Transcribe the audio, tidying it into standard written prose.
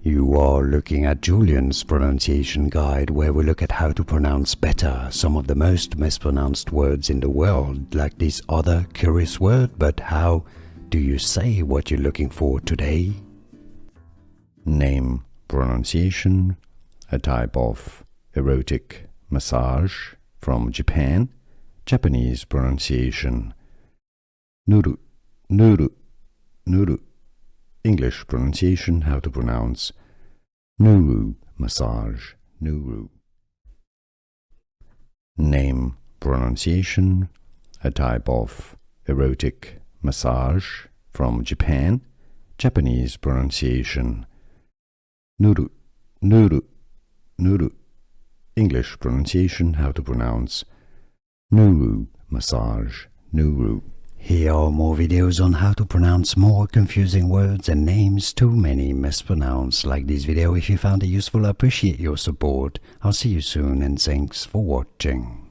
You are looking at Julian's pronunciation guide, where we look at how to pronounce better some of the most mispronounced words in the world, like this other curious word. But how do you say what you're looking for today? Name pronunciation, a type of erotic massage from Japan. Japanese pronunciation, Nuru, Nuru, Nuru. English pronunciation, how to pronounce Nuru Massage, Nuru. Name pronunciation, a type of erotic massage from Japan. Japanese pronunciation, Nuru, Nuru, Nuru. English pronunciation, how to pronounce Nuru Massage, Nuru. Here are more videos on how to pronounce more confusing words and names too many mispronounced. Like this video if you found it useful. I appreciate your support. I'll see you soon and thanks for watching.